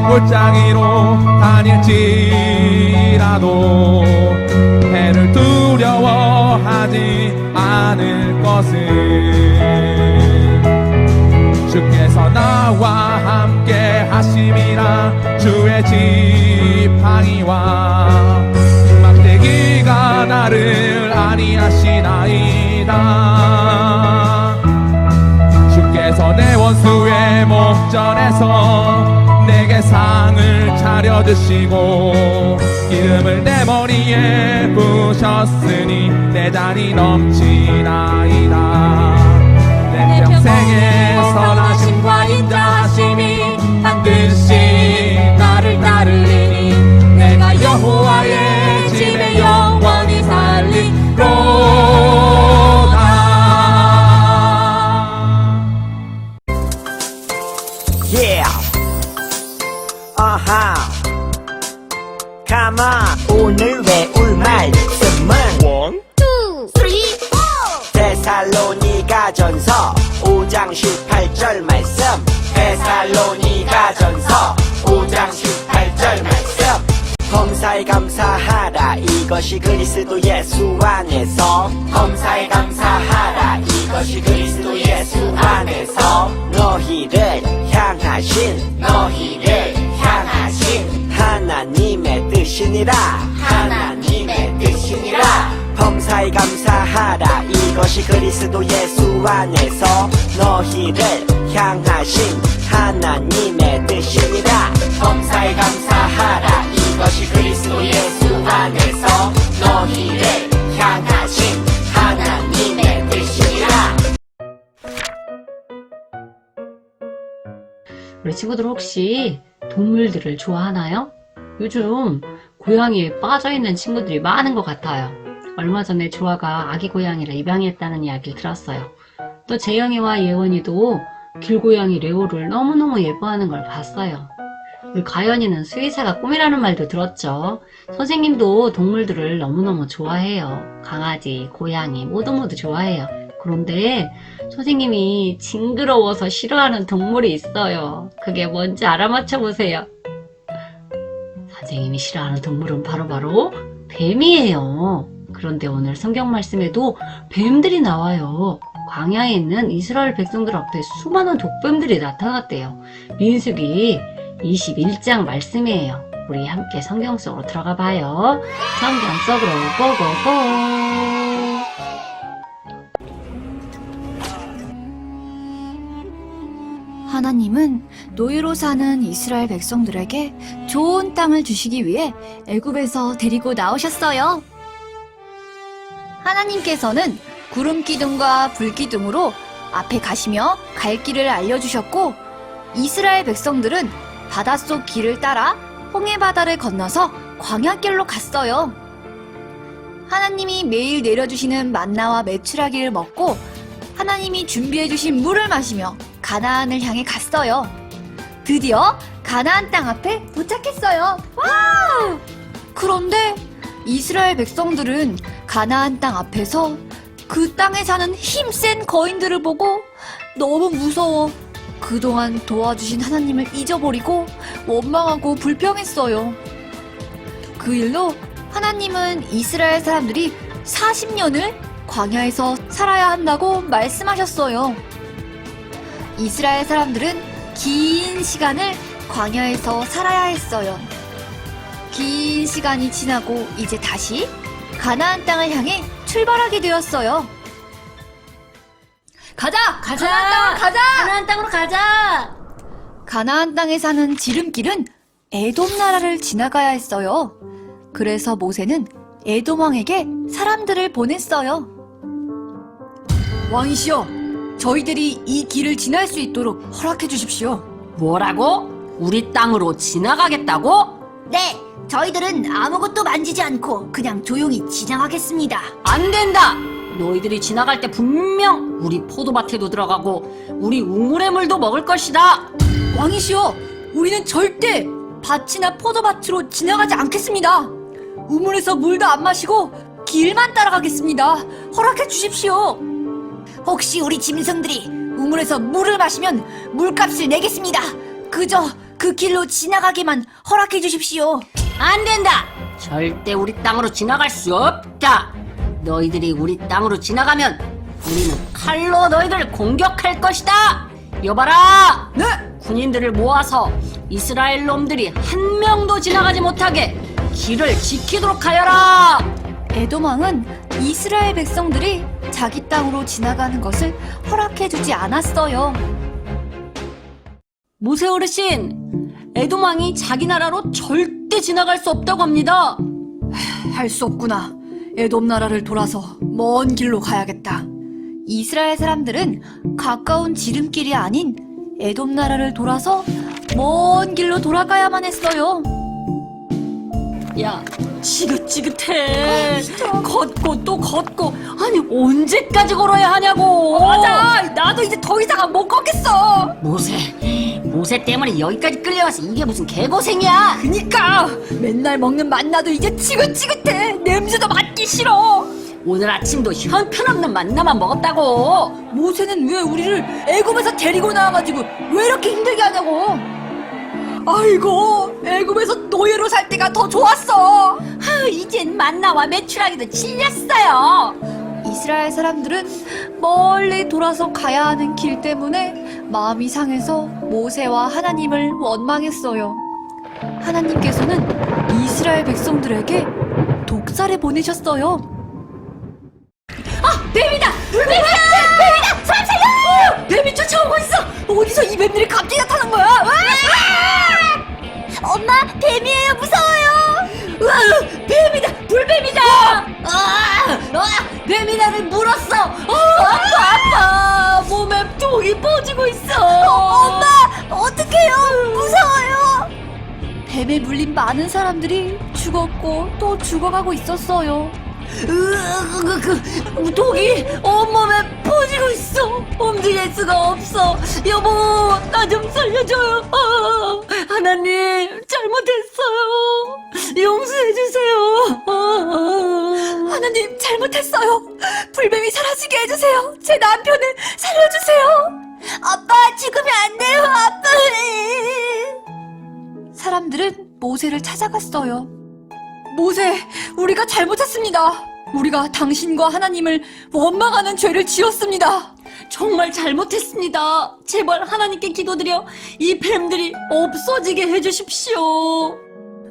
골짜기로 다닐지라도 해를 두려워하지 않을 것은 주께서 나와 함께 하심이라. 주의 지팡이와 막대기가 나를 안위하시나이다. 주께서 내 원수의 목전에서 내게 상을 차려주시고 기름을 내 머리에 부으셨으니 내 잔이 넘치나이다. 내 평생의 선하심과 인자하심이 반드시 나를 따르리니 내가 여호와의 집에 영원히 살리로다. Yeah. Come on. 오늘 배울 말씀은 1, 2, 3, 4. 데살로니가전서 5장 18절 말씀. 데살로니가전서 5장 18절 말씀. 범사에 감사하라. 이것이 그리스도 예수 안에서. 범사에 감사하라. 이것이 그리스도 예수 안에서 너희를 향하신 하나님의 뜻이니라. 하나님의 뜻이니라. 범사에 감사하라. 이것이 그리스도 예수 안에서 너희를 향하신 하나님의 뜻이니라. 범사에 감사하라. 이것이 그리스도 예수 안에서 너희를 향하신 하나님의 뜻이니라. 우리 친구들 혹시 동물들을 좋아하나요? 요즘 고양이에 빠져있는 친구들이 많은 것 같아요. 얼마 전에 조아가 아기 고양이를 입양했다는 이야기를 들었어요. 또 재영이와 예원이도 길고양이 레오를 너무너무 예뻐하는 걸 봤어요. 우리 가연이는 수의사가 꿈이라는 말도 들었죠. 선생님도 동물들을 너무너무 좋아해요. 강아지, 고양이 모두 좋아해요. 그런데 선생님이 징그러워서 싫어하는 동물이 있어요. 그게 뭔지 알아맞혀 보세요. 선생님이 싫어하는 동물은 바로 뱀이에요. 그런데 오늘 성경 말씀에도 뱀들이 나와요. 광야에 있는 이스라엘 백성들 앞에 수많은 독뱀들이 나타났대요. 민수기 21장 말씀이에요. 우리 함께 성경 속으로 들어가 봐요. 성경 속으로 고고고. 하나님은 노예로 사는 이스라엘 백성들에게 좋은 땅을 주시기 위해 애굽에서 데리고 나오셨어요. 하나님께서는 구름 기둥과 불 기둥으로 앞에 가시며 갈 길을 알려주셨고, 이스라엘 백성들은 바닷속 길을 따라 홍해 바다를 건너서 광야길로 갔어요. 하나님이 매일 내려주시는 만나와 메추라기를 먹고 하나님이 준비해주신 물을 마시며 가나안을 향해 갔어요. 드디어 가나안 땅 앞에 도착했어요. 와우! 그런데 이스라엘 백성들은 가나안 땅 앞에서 그 땅에 사는 힘센 거인들을 보고 너무 무서워 그동안 도와주신 하나님을 잊어버리고 원망하고 불평했어요. 그 일로 하나님은 이스라엘 사람들이 40년을 광야에서 살아야 한다고 말씀하셨어요. 이스라엘 사람들은 긴 시간을 광야에서 살아야 했어요. 긴 시간이 지나고 이제 다시 가나안 땅을 향해 출발하게 되었어요. 가자! 가나안 땅으로 가자! 가나안 땅에 사는 지름길은 에돔 나라를 지나가야 했어요. 그래서 모세는 에돔 왕에게 사람들을 보냈어요. 왕이시여, 저희들이 이 길을 지날 수 있도록 허락해 주십시오. 뭐라고? 우리 땅으로 지나가겠다고? 네, 저희들은 아무것도 만지지 않고 그냥 조용히 지나가겠습니다. 안 된다! 너희들이 지나갈 때 분명 우리 포도밭에도 들어가고 우리 우물의 물도 먹을 것이다. 왕이시여, 우리는 절대 밭이나 포도밭으로 지나가지 않겠습니다. 우물에서 물도 안 마시고 길만 따라가겠습니다. 허락해 주십시오. 혹시 우리 짐승들이 우물에서 물을 마시면 물값을 내겠습니다. 그저 그 길로 지나가기만 허락해 주십시오. 안 된다. 절대 우리 땅으로 지나갈 수 없다. 너희들이 우리 땅으로 지나가면 우리는 칼로 너희들을 공격할 것이다. 여봐라. 네. 군인들을 모아서 이스라엘 놈들이 한 명도 지나가지 못하게 길을 지키도록 하여라. 에돔 왕은 이스라엘 백성들이 자기 땅으로 지나가는 것을 허락해 주지 않았어요. 모세 어르신, 에돔 왕이 자기 나라로 절대 지나갈 수 없다고 합니다. 할 수 없구나. 에돔 나라를 돌아서 먼 길로 가야겠다. 이스라엘 사람들은 가까운 지름길이 아닌 에돔 나라를 돌아서 먼 길로 돌아가야만 했어요. 야, 지긋지긋해. 걷고 또 걷고. 아니, 언제까지 걸어야 하냐고. 맞아. 나도 이제 더 이상 못 걷겠어. 모세 때문에 여기까지 끌려와서 이게 무슨 개고생이야. 그니까 맨날 먹는 만나도 이제 지긋지긋해. 냄새도 맡기 싫어. 오늘 아침도 형편없는 만나만 먹었다고. 모세는 왜 우리를 애굽에서 데리고 나와가지고 왜 이렇게 힘들게 하냐고. 아이고, 애굽에서 노예로 살 때가 더 좋았어. 이젠 만나와 메추라기도 질렸어요. 이스라엘 사람들은 멀리 돌아서 가야 하는 길 때문에 마음이 상해서 모세와 하나님을 원망했어요. 하나님께서는 이스라엘 백성들에게 독사를 보내셨어요. 뱀이다! 물뱀이다! 뱀이다! 사람 살려! 뱀이 쫓아오고 있어! 어디서 이 뱀들이 갑자기 나타난 거야? 엄마, 뱀이에요. 무서워요. 우와, 뱀이다! 물뱀이다! 뱀이 나를 물었어. 아파. 몸에 독이 퍼지고 있어. 엄마, 어떡해요? 무서워요. 뱀에 물린 많은 사람들이 죽었고 또 죽어가고 있었어요. 독이 온몸에 퍼지고 있어. 움직일 수가 없어. 여보, 나 좀 살려줘요. 하나님, 잘못했어요. 용서해주세요. 하나님, 잘못했어요. 불뱀이 사라지게 해주세요. 제 남편을 살려주세요. 아빠, 죽으면 안 돼요. 아빠. 사람들은 모세를 찾아갔어요. 모세, 우리가 잘못했습니다. 우리가 당신과 하나님을 원망하는 죄를 지었습니다. 정말 잘못했습니다. 제발 하나님께 기도드려 이 뱀들이 없어지게 해주십시오.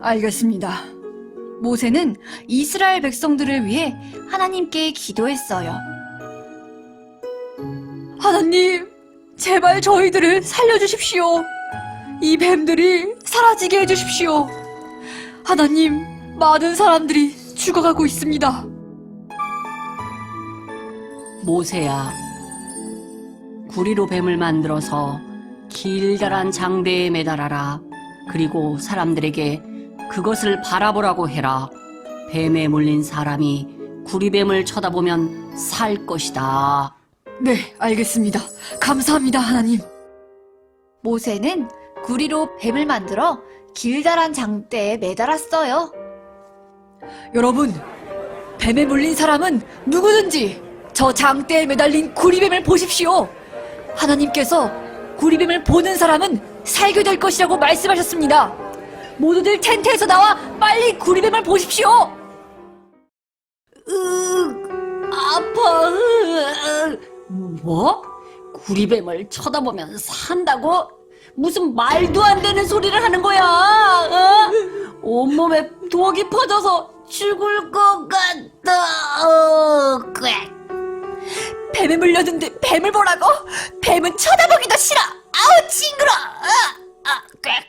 알겠습니다. 모세는 이스라엘 백성들을 위해 하나님께 기도했어요. 하나님, 제발 저희들을 살려주십시오. 이 뱀들이 사라지게 해주십시오. 하나님, 많은 사람들이 죽어가고 있습니다. 모세야, 구리로 뱀을 만들어서 길다란 장대에 매달아라. 그리고 사람들에게 그것을 바라보라고 해라. 뱀에 물린 사람이 구리뱀을 쳐다보면 살 것이다. 네, 알겠습니다. 감사합니다, 하나님. 모세는 구리로 뱀을 만들어 길다란 장대에 매달았어요. 여러분, 뱀에 물린 사람은 누구든지 저 장대에 매달린 구리뱀을 보십시오. 하나님께서 구리뱀을 보는 사람은 살게 될 것이라고 말씀하셨습니다. 모두들 텐트에서 나와 빨리 구리뱀을 보십시오. 아파. 뭐? 구리뱀을 쳐다보면 산다고? 무슨 말도 안 되는 소리를 하는 거야? 온몸에 독이 퍼져서 죽을 것 같다. 꽥. 뱀에 물렸는데 뱀을 보라고? 뱀은 쳐다보기도 싫어. 아우, 징그러. 꽥.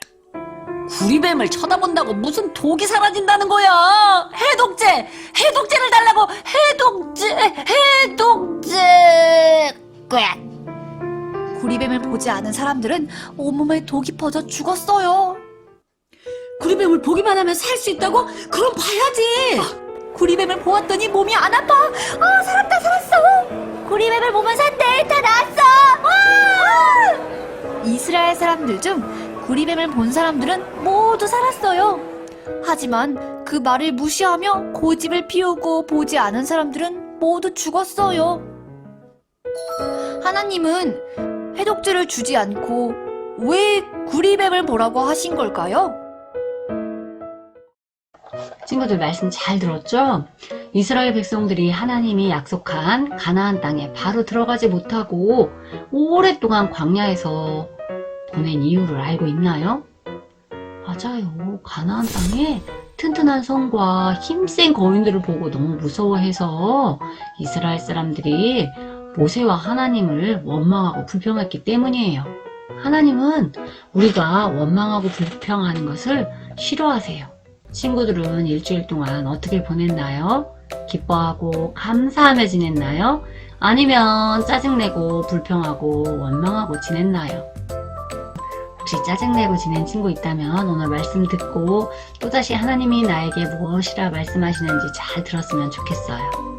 구리뱀을 쳐다본다고 무슨 독이 사라진다는 거야? 해독제를 달라고. 해독제. 꽥. 구리뱀을 보지 않은 사람들은 온몸에 독이 퍼져 죽었어요. 구리뱀을 보기만 하면 살 수 있다고? 그럼 봐야지. 구리뱀을 보았더니 몸이 안 아파. 살았다, 살았어. 구리뱀을 보면 산대. 다 나았어. 이스라엘 사람들 중 구리뱀을 본 사람들은 모두 살았어요. 하지만 그 말을 무시하며 고집을 피우고 보지 않은 사람들은 모두 죽었어요. 하나님은 해독제를 주지 않고 왜 구리뱀을 보라고 하신 걸까요? 친구들 말씀 잘 들었죠? 이스라엘 백성들이 하나님이 약속한 가나안 땅에 바로 들어가지 못하고 오랫동안 광야에서 보낸 이유를 알고 있나요? 맞아요. 가나안 땅에 튼튼한 성과 힘센 거인들을 보고 너무 무서워해서 이스라엘 사람들이 모세와 하나님을 원망하고 불평했기 때문이에요. 하나님은 우리가 원망하고 불평하는 것을 싫어하세요. 친구들은 일주일 동안 어떻게 보냈나요? 기뻐하고 감사하며 지냈나요? 아니면 짜증내고 불평하고 원망하고 지냈나요? 혹시 짜증내고 지낸 친구 있다면 오늘 말씀 듣고 또다시 하나님이 나에게 무엇이라 말씀하시는지 잘 들었으면 좋겠어요.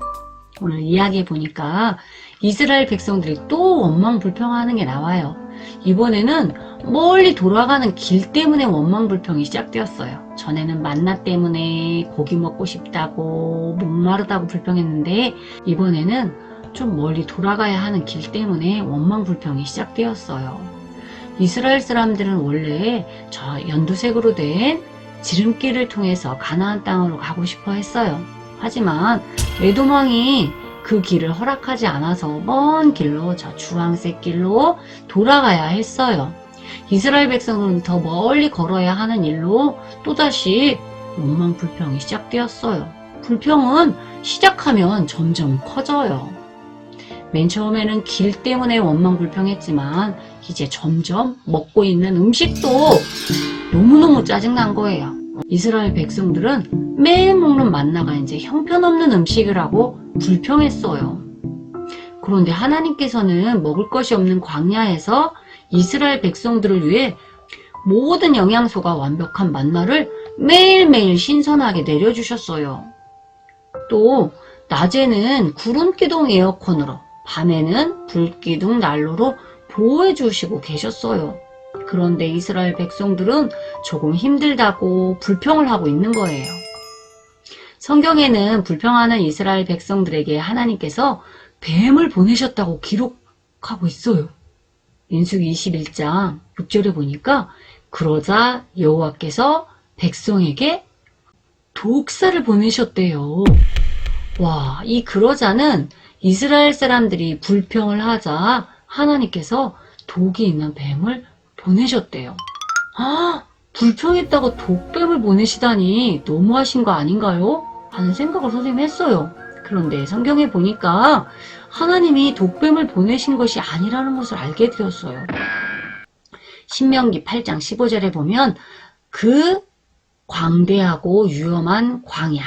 오늘 이야기해 보니까 이스라엘 백성들이 또 원망 불평하는 게 나와요. 이번에는 멀리 돌아가는 길 때문에 원망 불평이 시작되었어요. 전에는 만나 때문에 고기 먹고 싶다고 목마르다고 불평했는데 이번에는 좀 멀리 돌아가야 하는 길 때문에 원망 불평이 시작되었어요. 이스라엘 사람들은 원래 저 연두색으로 된 지름길을 통해서 가나안 땅으로 가고 싶어 했어요. 하지만 에돔왕이 그 길을 허락하지 않아서 먼 길로 저 주황색 길로 돌아가야 했어요. 이스라엘 백성은 더 멀리 걸어야 하는 일로 또다시 원망 불평이 시작되었어요. 불평은 시작하면 점점 커져요. 맨 처음에는 길 때문에 원망 불평했지만 이제 점점 먹고 있는 음식도 너무너무 짜증난 거예요. 이스라엘 백성들은 매일 먹는 만나가 이제 형편없는 음식이라고 불평했어요. 그런데 하나님께서는 먹을 것이 없는 광야에서 이스라엘 백성들을 위해 모든 영양소가 완벽한 만나를 매일매일 신선하게 내려주셨어요. 또 낮에는 구름기둥 에어컨으로 밤에는 불기둥 난로로 보호해 주시고 계셨어요. 그런데 이스라엘 백성들은 조금 힘들다고 불평을 하고 있는 거예요. 성경에는 불평하는 이스라엘 백성들에게 하나님께서 뱀을 보내셨다고 기록하고 있어요. 민수기 21장 6절에 보니까 그러자 여호와께서 백성에게 독사를 보내셨대요. 와, 이 그러자는 이스라엘 사람들이 불평을 하자 하나님께서 독이 있는 뱀을 보내셨대요. 아, 불평했다고 독뱀을 보내시다니 너무하신 거 아닌가요? 하는 생각을 선생님이 했어요. 그런데 성경에 보니까 하나님이 독뱀을 보내신 것이 아니라는 것을 알게 되었어요. 신명기 8장 15절에 보면 그 광대하고 위험한 광야,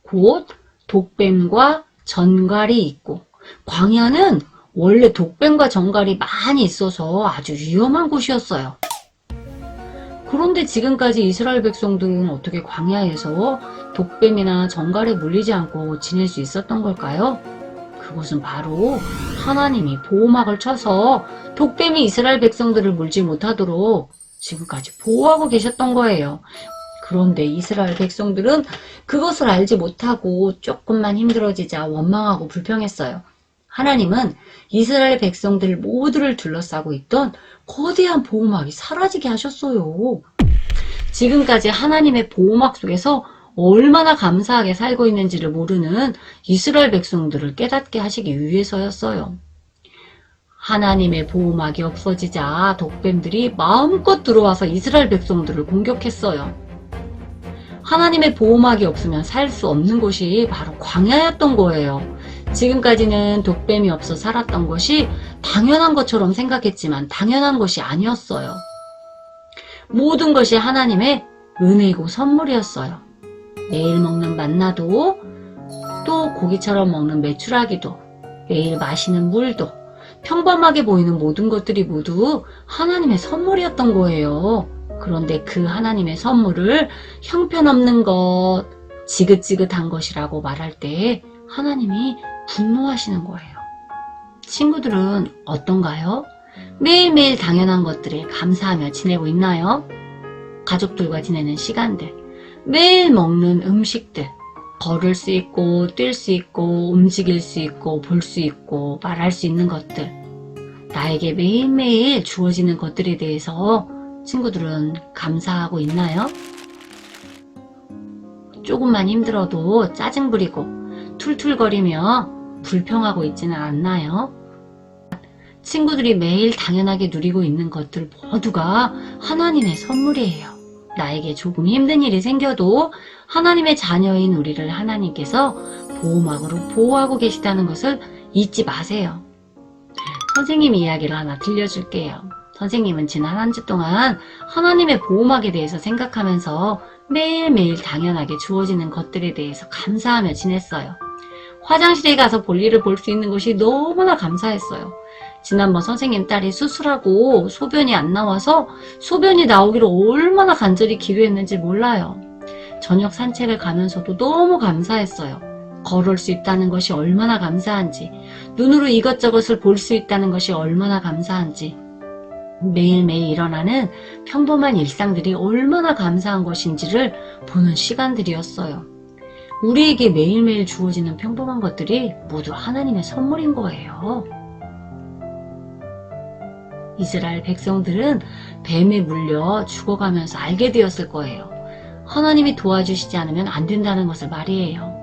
곧 독뱀과 전갈이 있고, 광야는 원래 독뱀과 전갈이 많이 있어서 아주 위험한 곳이었어요. 그런데 지금까지 이스라엘 백성들은 어떻게 광야에서 독뱀이나 전갈에 물리지 않고 지낼 수 있었던 걸까요? 그것은 바로 하나님이 보호막을 쳐서 독뱀이 이스라엘 백성들을 물지 못하도록 지금까지 보호하고 계셨던 거예요. 그런데 이스라엘 백성들은 그것을 알지 못하고 조금만 힘들어지자 원망하고 불평했어요. 하나님은 이스라엘 백성들 모두를 둘러싸고 있던 거대한 보호막이 사라지게 하셨어요. 지금까지 하나님의 보호막 속에서 얼마나 감사하게 살고 있는지를 모르는 이스라엘 백성들을 깨닫게 하시기 위해서였어요. 하나님의 보호막이 없어지자 독뱀들이 마음껏 들어와서 이스라엘 백성들을 공격했어요. 하나님의 보호막이 없으면 살 수 없는 곳이 바로 광야였던 거예요. 지금까지는 독뱀이 없어 살았던 것이 당연한 것처럼 생각했지만 당연한 것이 아니었어요. 모든 것이 하나님의 은혜고 선물이었어요. 매일 먹는 만나도, 또 고기처럼 먹는 메추라기도, 매일 마시는 물도, 평범하게 보이는 모든 것들이 모두 하나님의 선물이었던 거예요. 그런데 그 하나님의 선물을 형편없는 것, 지긋지긋한 것이라고 말할 때 하나님이 분노하시는 거예요. 친구들은 어떤가요? 매일매일 당연한 것들에 감사하며 지내고 있나요? 가족들과 지내는 시간들, 매일 먹는 음식들, 걸을 수 있고 뛸 수 있고 움직일 수 있고 볼 수 있고 말할 수 있는 것들, 나에게 매일매일 주어지는 것들에 대해서 친구들은 감사하고 있나요? 조금만 힘들어도 짜증 부리고 툴툴거리며 불평하고 있지는 않나요? 친구들이 매일 당연하게 누리고 있는 것들 모두가 하나님의 선물이에요. 나에게 조금 힘든 일이 생겨도 하나님의 자녀인 우리를 하나님께서 보호막으로 보호하고 계시다는 것을 잊지 마세요. 선생님 이야기를 하나 들려줄게요. 선생님은 지난 한 주 동안 하나님의 보호막에 대해서 생각하면서 매일매일 당연하게 주어지는 것들에 대해서 감사하며 지냈어요. 화장실에 가서 볼일을 볼 수 있는 것이 너무나 감사했어요. 지난번 선생님 딸이 수술하고 소변이 안 나와서 소변이 나오기를 얼마나 간절히 기도했는지 몰라요. 저녁 산책을 가면서도 너무 감사했어요. 걸을 수 있다는 것이 얼마나 감사한지, 눈으로 이것저것을 볼 수 있다는 것이 얼마나 감사한지, 매일매일 일어나는 평범한 일상들이 얼마나 감사한 것인지를 보는 시간들이었어요. 우리에게 매일매일 주어지는 평범한 것들이 모두 하나님의 선물인 거예요. 이스라엘 백성들은 뱀에 물려 죽어가면서 알게 되었을 거예요. 하나님이 도와주시지 않으면 안 된다는 것을 말이에요.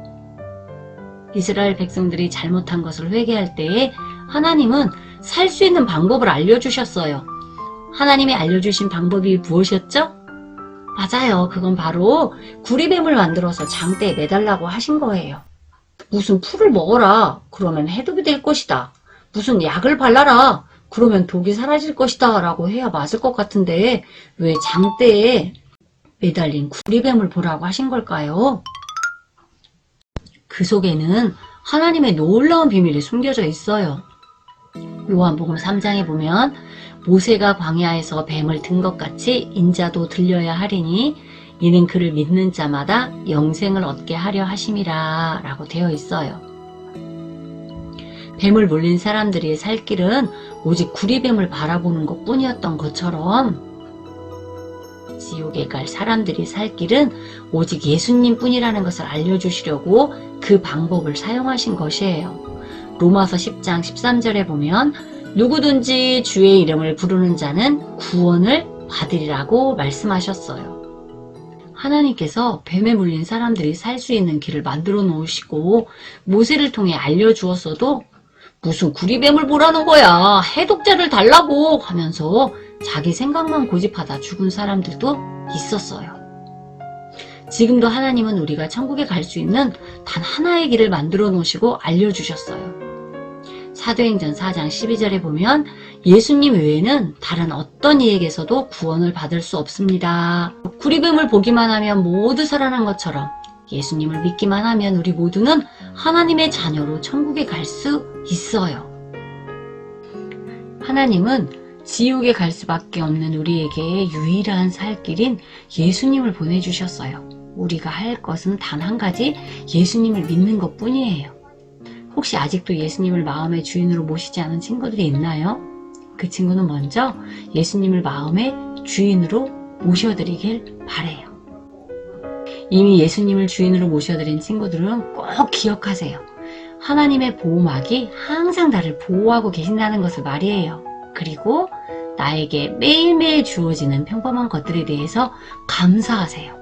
이스라엘 백성들이 잘못한 것을 회개할 때에 하나님은 살 수 있는 방법을 알려주셨어요. 하나님이 알려주신 방법이 무엇이었죠? 맞아요. 그건 바로 구리뱀을 만들어서 장대에 매달라고 하신 거예요. 무슨 풀을 먹어라. 그러면 해독이 될 것이다. 무슨 약을 발라라. 그러면 독이 사라질 것이다. 라고 해야 맞을 것 같은데 왜 장대에 매달린 구리뱀을 보라고 하신 걸까요? 그 속에는 하나님의 놀라운 비밀이 숨겨져 있어요. 요한복음 3장에 보면 모세가 광야에서 뱀을 든 것 같이 인자도 들려야 하리니 이는 그를 믿는 자마다 영생을 얻게 하려 하심이라 라고 되어 있어요. 뱀을 물린 사람들의 살 길은 오직 구리뱀을 바라보는 것 뿐이었던 것처럼 지옥에 갈 사람들이 살 길은 오직 예수님 뿐이라는 것을 알려주시려고 그 방법을 사용하신 것이에요. 로마서 10장 13절에 보면 누구든지 주의 이름을 부르는 자는 구원을 받으리라고 말씀하셨어요. 하나님께서 뱀에 물린 사람들이 살 수 있는 길을 만들어 놓으시고 모세를 통해 알려주었어도 무슨 구리뱀을 보라는 거야, 해독제를 달라고 하면서 자기 생각만 고집하다 죽은 사람들도 있었어요. 지금도 하나님은 우리가 천국에 갈 수 있는 단 하나의 길을 만들어 놓으시고 알려주셨어요. 사도행전 4장 12절에 보면 예수님 외에는 다른 어떤 이에게서도 구원을 받을 수 없습니다. 구리뱀을 보기만 하면 모두 살아난 것처럼 예수님을 믿기만 하면 우리 모두는 하나님의 자녀로 천국에 갈 수 있어요. 하나님은 지옥에 갈 수밖에 없는 우리에게 유일한 살 길인 예수님을 보내주셨어요. 우리가 할 것은 단 한 가지, 예수님을 믿는 것 뿐이에요. 혹시 아직도 예수님을 마음의 주인으로 모시지 않은 친구들이 있나요? 그 친구는 먼저 예수님을 마음의 주인으로 모셔드리길 바래요. 이미 예수님을 주인으로 모셔드린 친구들은 꼭 기억하세요. 하나님의 보호막이 항상 나를 보호하고 계신다는 것을 말이에요. 그리고 나에게 매일매일 주어지는 평범한 것들에 대해서 감사하세요.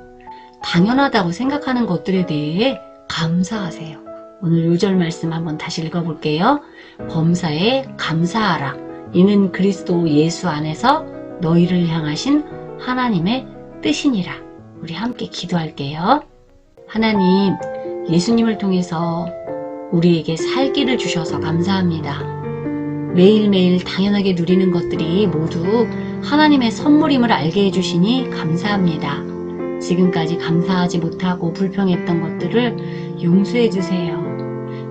당연하다고 생각하는 것들에 대해 감사하세요. 오늘 요절 말씀 한번 다시 읽어볼게요. 범사에 감사하라. 이는 그리스도 예수 안에서 너희를 향하신 하나님의 뜻이니라. 우리 함께 기도할게요. 하나님, 예수님을 통해서 우리에게 살 길을 주셔서 감사합니다. 매일매일 당연하게 누리는 것들이 모두 하나님의 선물임을 알게 해주시니 감사합니다. 지금까지 감사하지 못하고 불평했던 것들을 용서해 주세요.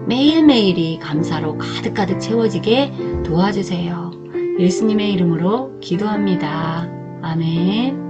매일매일이 감사로 가득가득 채워지게 도와주세요. 예수님의 이름으로 기도합니다. 아멘.